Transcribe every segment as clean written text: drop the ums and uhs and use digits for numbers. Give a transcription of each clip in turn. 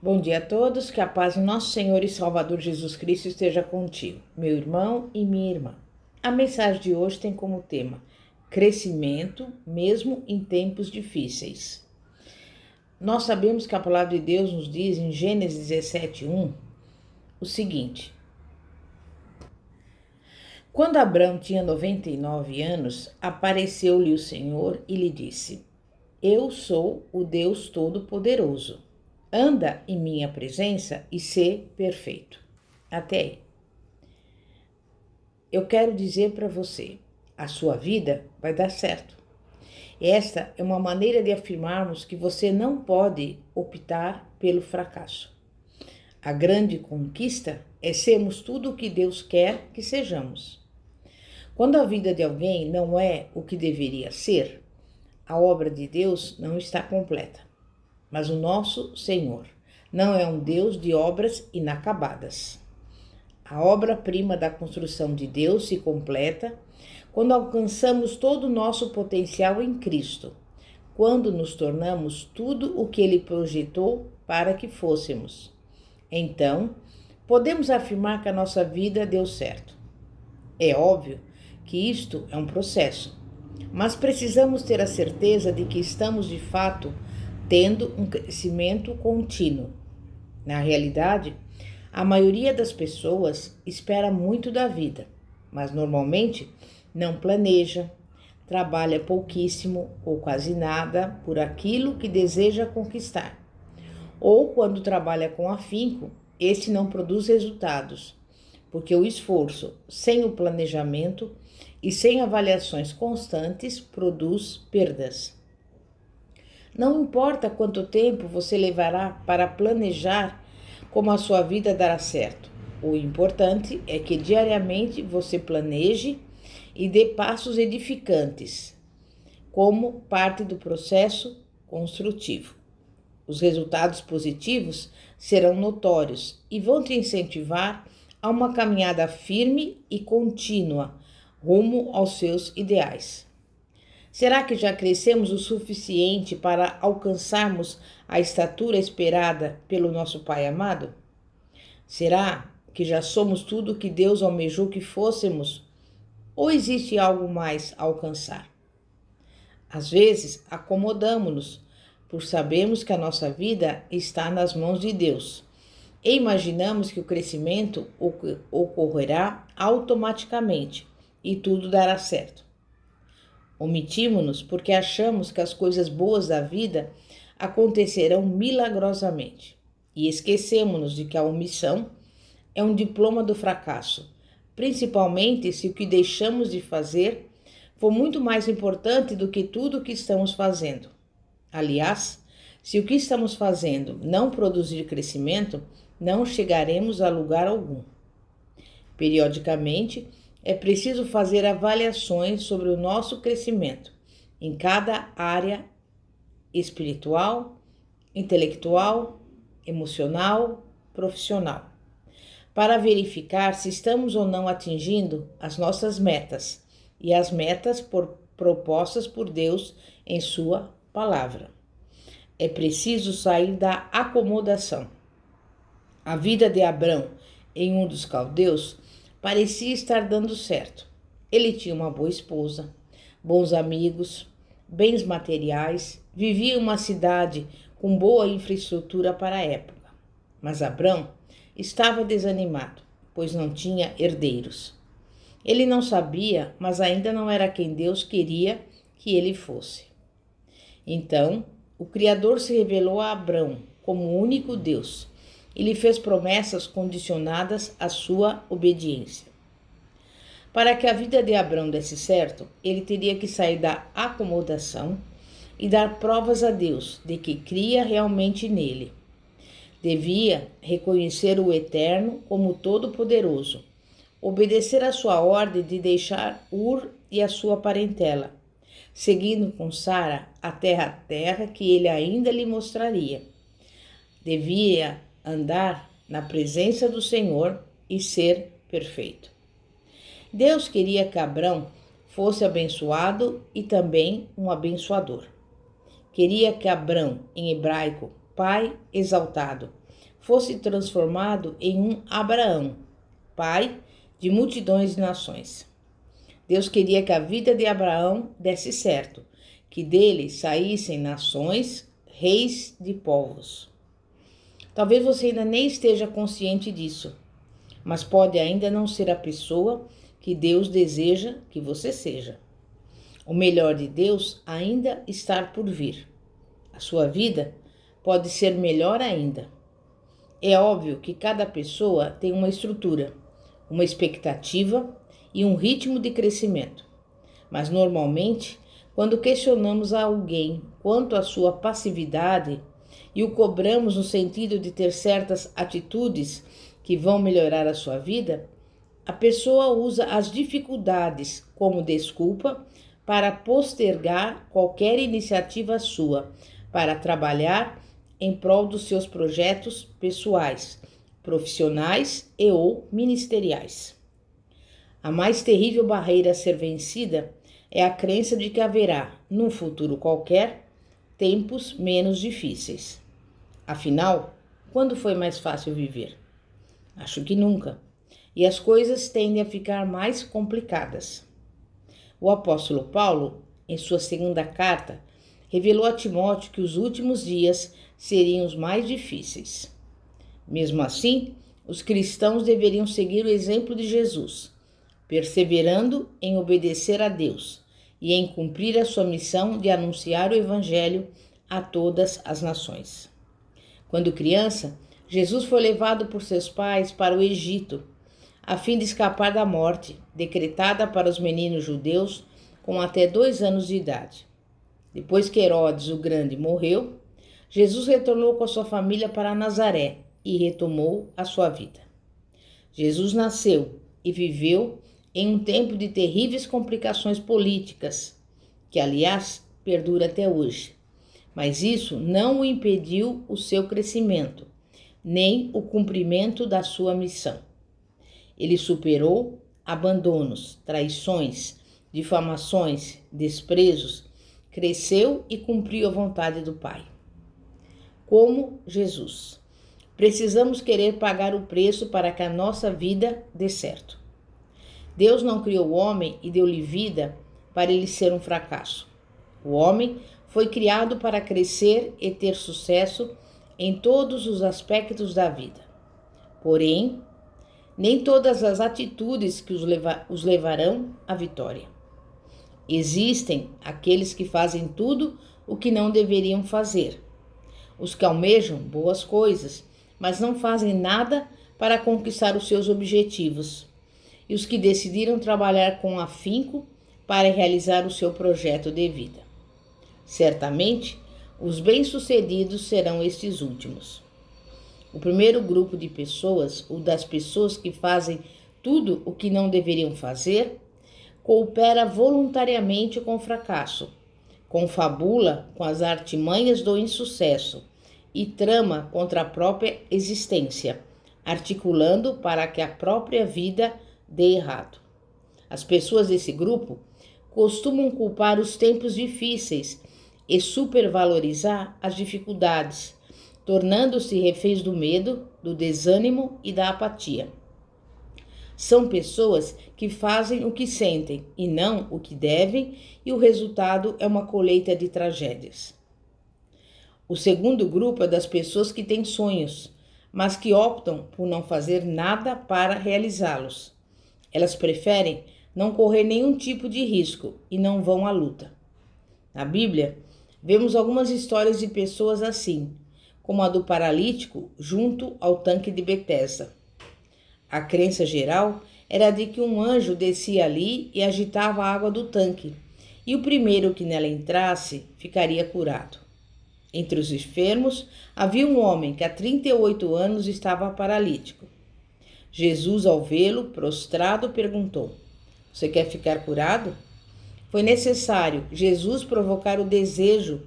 Bom dia a todos, que a paz de nosso Senhor e Salvador Jesus Cristo esteja contigo, meu irmão e minha irmã. A mensagem de hoje tem como tema crescimento, mesmo em tempos difíceis. Nós sabemos que a palavra de Deus nos diz em Gênesis 17:1 o seguinte: Quando Abrão tinha 99 anos, apareceu-lhe o Senhor e lhe disse: Eu sou o Deus Todo-Poderoso. Anda em minha presença e sê perfeito. Até aí. Eu quero dizer para você, a sua vida vai dar certo. Esta é uma maneira de afirmarmos que você não pode optar pelo fracasso. A grande conquista é sermos tudo o que Deus quer que sejamos. Quando a vida de alguém não é o que deveria ser, a obra de Deus não está completa. Mas o nosso Senhor não é um Deus de obras inacabadas. A obra-prima da construção de Deus se completa quando alcançamos todo o nosso potencial em Cristo, quando nos tornamos tudo o que Ele projetou para que fôssemos. Então, podemos afirmar que a nossa vida deu certo. É óbvio que isto é um processo, mas precisamos ter a certeza de que estamos de fato tendo um crescimento contínuo. Na realidade, a maioria das pessoas espera muito da vida, mas normalmente não planeja, trabalha pouquíssimo ou quase nada por aquilo que deseja conquistar. Ou quando trabalha com afinco, este não produz resultados, porque o esforço sem o planejamento e sem avaliações constantes produz perdas. Não importa quanto tempo você levará para planejar como a sua vida dará certo. O importante é que diariamente você planeje e dê passos edificantes, como parte do processo construtivo. Os resultados positivos serão notórios e vão te incentivar a uma caminhada firme e contínua rumo aos seus ideais. Será que já crescemos o suficiente para alcançarmos a estatura esperada pelo nosso Pai amado? Será que já somos tudo o que Deus almejou que fôssemos? Ou existe algo mais a alcançar? Às vezes, acomodamos-nos por sabermos que a nossa vida está nas mãos de Deus e imaginamos que o crescimento ocorrerá automaticamente e tudo dará certo. Omitimos-nos porque achamos que as coisas boas da vida acontecerão milagrosamente e esquecemos-nos de que a omissão é um diploma do fracasso, principalmente se o que deixamos de fazer for muito mais importante do que tudo o que estamos fazendo. Aliás, se o que estamos fazendo não produzir crescimento, não chegaremos a lugar algum. Periodicamente, é preciso fazer avaliações sobre o nosso crescimento em cada área espiritual, intelectual, emocional, profissional, para verificar se estamos ou não atingindo as nossas metas e as metas propostas por Deus em sua palavra. É preciso sair da acomodação. A vida de Abrão em um dos caldeus parecia estar dando certo. Ele tinha uma boa esposa, bons amigos, bens materiais, vivia em uma cidade com boa infraestrutura para a época. Mas Abrão estava desanimado, pois não tinha herdeiros. Ele não sabia, mas ainda não era quem Deus queria que ele fosse. Então, o Criador se revelou a Abrão como o único Deus e lhe fez promessas condicionadas à sua obediência. Para que a vida de Abrão desse certo, ele teria que sair da acomodação e dar provas a Deus de que cria realmente nele. Devia reconhecer o Eterno como Todo-Poderoso, obedecer a sua ordem de deixar Ur e a sua parentela, seguindo com Sara até a terra que ele ainda lhe mostraria. Devia andar na presença do Senhor e ser perfeito. Deus queria que Abrão fosse abençoado e também um abençoador. Queria que Abrão, em hebraico, pai exaltado, fosse transformado em um Abraão, pai de multidões de nações. Deus queria que a vida de Abraão desse certo, que dele saíssem nações, reis de povos. Talvez você ainda nem esteja consciente disso, mas pode ainda não ser a pessoa que Deus deseja que você seja. O melhor de Deus ainda está por vir. A sua vida pode ser melhor ainda. É óbvio que cada pessoa tem uma estrutura, uma expectativa e um ritmo de crescimento. Mas normalmente, quando questionamos a alguém quanto à sua passividade e o cobramos no sentido de ter certas atitudes que vão melhorar a sua vida, a pessoa usa as dificuldades como desculpa para postergar qualquer iniciativa sua, para trabalhar em prol dos seus projetos pessoais, profissionais e ou ministeriais. A mais terrível barreira a ser vencida é a crença de que haverá, num futuro qualquer, tempos menos difíceis. Afinal, quando foi mais fácil viver? Acho que nunca. E as coisas tendem a ficar mais complicadas. O apóstolo Paulo, em sua segunda carta, revelou a Timóteo que os últimos dias seriam os mais difíceis. Mesmo assim, os cristãos deveriam seguir o exemplo de Jesus, perseverando em obedecer a Deus e em cumprir a sua missão de anunciar o Evangelho a todas as nações. Quando criança, Jesus foi levado por seus pais para o Egito, a fim de escapar da morte, decretada para os meninos judeus com até 2 anos de idade. Depois que Herodes o Grande morreu, Jesus retornou com a sua família para Nazaré e retomou a sua vida. Jesus nasceu e viveu em um tempo de terríveis complicações políticas, que, aliás, perdura até hoje. Mas isso não o impediu o seu crescimento, nem o cumprimento da sua missão. Ele superou abandonos, traições, difamações, desprezos, cresceu e cumpriu a vontade do Pai. Como Jesus, precisamos querer pagar o preço para que a nossa vida dê certo. Deus não criou o homem e deu-lhe vida para ele ser um fracasso. O homem foi criado para crescer e ter sucesso em todos os aspectos da vida. Porém, nem todas as atitudes que os levarão à vitória. Existem aqueles que fazem tudo o que não deveriam fazer. Os que almejam boas coisas, mas não fazem nada para conquistar os seus objetivos. E os que decidiram trabalhar com afinco para realizar o seu projeto de vida. Certamente, os bem-sucedidos serão estes últimos. O primeiro grupo de pessoas, o das pessoas que fazem tudo o que não deveriam fazer, coopera voluntariamente com o fracasso, confabula com as artimanhas do insucesso e trama contra a própria existência, articulando para que a própria vida dê errado. As pessoas desse grupo costumam culpar os tempos difíceis e supervalorizar as dificuldades, tornando-se reféns do medo, do desânimo e da apatia. São pessoas que fazem o que sentem e não o que devem, e o resultado é uma colheita de tragédias. O segundo grupo é das pessoas que têm sonhos, mas que optam por não fazer nada para realizá-los. Elas preferem não correr nenhum tipo de risco e não vão à luta. Na Bíblia, vemos algumas histórias de pessoas assim, como a do paralítico junto ao tanque de Betesda. A crença geral era de que um anjo descia ali e agitava a água do tanque, e o primeiro que nela entrasse ficaria curado. Entre os enfermos havia um homem que há 38 anos estava paralítico. Jesus, ao vê-lo prostrado, perguntou: "Você quer ficar curado?" Foi necessário Jesus provocar o desejo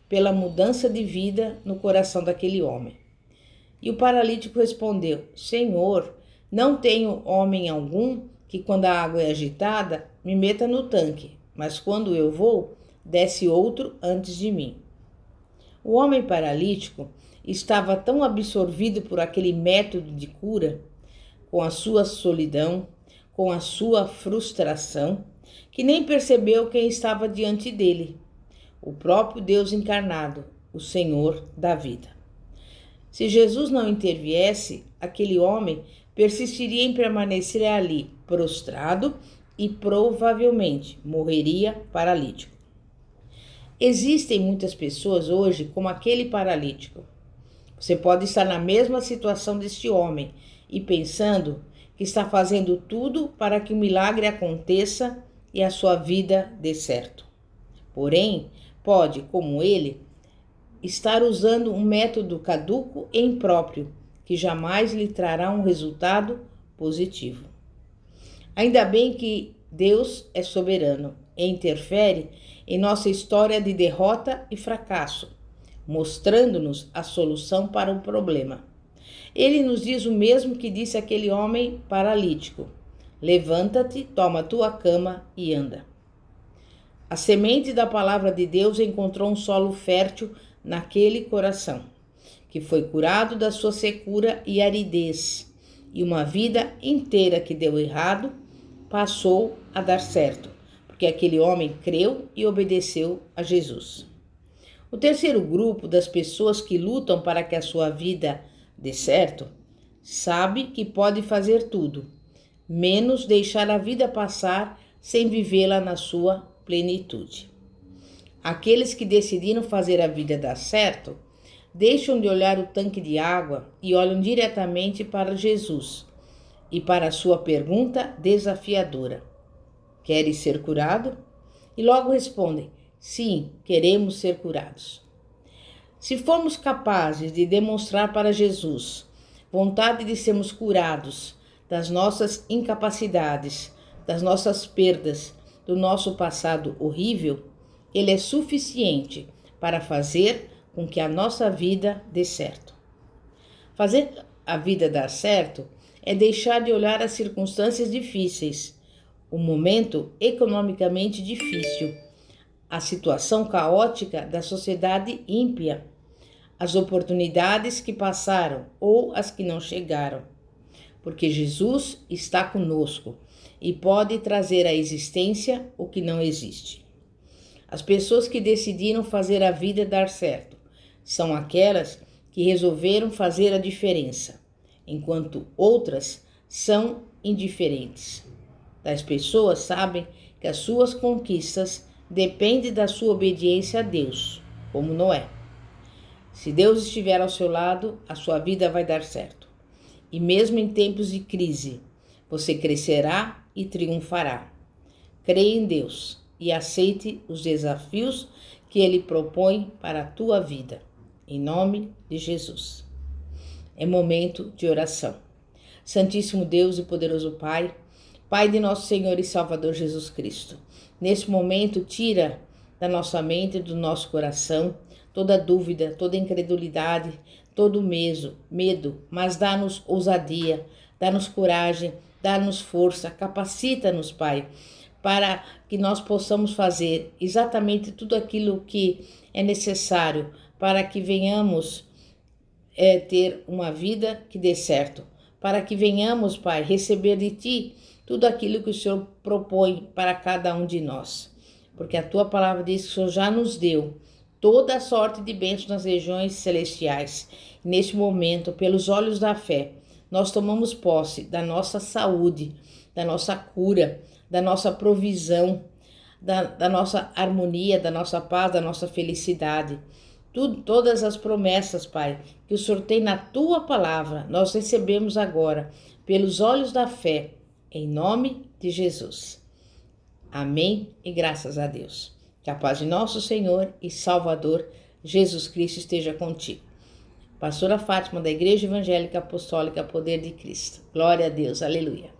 pela mudança de vida no coração daquele homem. E o paralítico respondeu: "Senhor, não tenho homem algum que, quando a água é agitada, me meta no tanque, mas quando eu vou, desce outro antes de mim." O homem paralítico estava tão absorvido por aquele método de cura, com a sua solidão, com a sua frustração, que nem percebeu quem estava diante dele, o próprio Deus encarnado, o Senhor da vida. Se Jesus não interviesse, aquele homem persistiria em permanecer ali, prostrado, e provavelmente morreria paralítico. Existem muitas pessoas hoje como aquele paralítico. Você pode estar na mesma situação deste homem e pensando que está fazendo tudo para que o milagre aconteça e a sua vida dê certo. Porém, pode, como ele, estar usando um método caduco e impróprio, que jamais lhe trará um resultado positivo. Ainda bem que Deus é soberano e interfere em nossa história de derrota e fracasso, mostrando-nos a solução para o problema. Ele nos diz o mesmo que disse aquele homem paralítico: levanta-te, toma tua cama e anda. A semente da palavra de Deus encontrou um solo fértil naquele coração, que foi curado da sua secura e aridez, e uma vida inteira que deu errado passou a dar certo, porque aquele homem creu e obedeceu a Jesus. O terceiro grupo das pessoas que lutam para que a sua vida dê certo, sabe que pode fazer tudo, menos deixar a vida passar sem vivê-la na sua plenitude. Aqueles que decidiram fazer a vida dar certo, deixam de olhar o tanque de água e olham diretamente para Jesus e para a sua pergunta desafiadora: queres ser curado? E logo respondem: sim, queremos ser curados. Se formos capazes de demonstrar para Jesus vontade de sermos curados das nossas incapacidades, das nossas perdas, do nosso passado horrível, Ele é suficiente para fazer com que a nossa vida dê certo. Fazer a vida dar certo é deixar de olhar as circunstâncias difíceis, o momento economicamente difícil, a situação caótica da sociedade ímpia, as oportunidades que passaram ou as que não chegaram, porque Jesus está conosco e pode trazer à existência o que não existe. As pessoas que decidiram fazer a vida dar certo são aquelas que resolveram fazer a diferença, enquanto outras são indiferentes. Tais pessoas sabem que as suas conquistas dependem da sua obediência a Deus, como Noé. Se Deus estiver ao seu lado, a sua vida vai dar certo. E mesmo em tempos de crise, você crescerá e triunfará. Creia em Deus e aceite os desafios que Ele propõe para a tua vida. Em nome de Jesus. É momento de oração. Santíssimo Deus e poderoso Pai, Pai de nosso Senhor e Salvador Jesus Cristo, nesse momento tira da nossa mente e do nosso coração toda dúvida, toda incredulidade, todo medo, mas dá-nos ousadia, dá-nos coragem, dá-nos força, capacita-nos, Pai, para que nós possamos fazer exatamente tudo aquilo que é necessário para que venhamos ter uma vida que dê certo, para que venhamos, Pai, receber de Ti tudo aquilo que o Senhor propõe para cada um de nós. Porque a Tua palavra diz que o Senhor já nos deu toda a sorte de bênçãos nas regiões celestiais. Neste momento, pelos olhos da fé, nós tomamos posse da nossa saúde, da nossa cura, da nossa provisão, da nossa harmonia, da nossa paz, da nossa felicidade. Todas as promessas, Pai, que o Senhor tem na Tua palavra, nós recebemos agora, pelos olhos da fé, em nome de Jesus. Amém e graças a Deus. Que a paz de nosso Senhor e Salvador Jesus Cristo esteja contigo. Pastora Fátima, da Igreja Evangélica Apostólica Poder de Cristo. Glória a Deus, aleluia.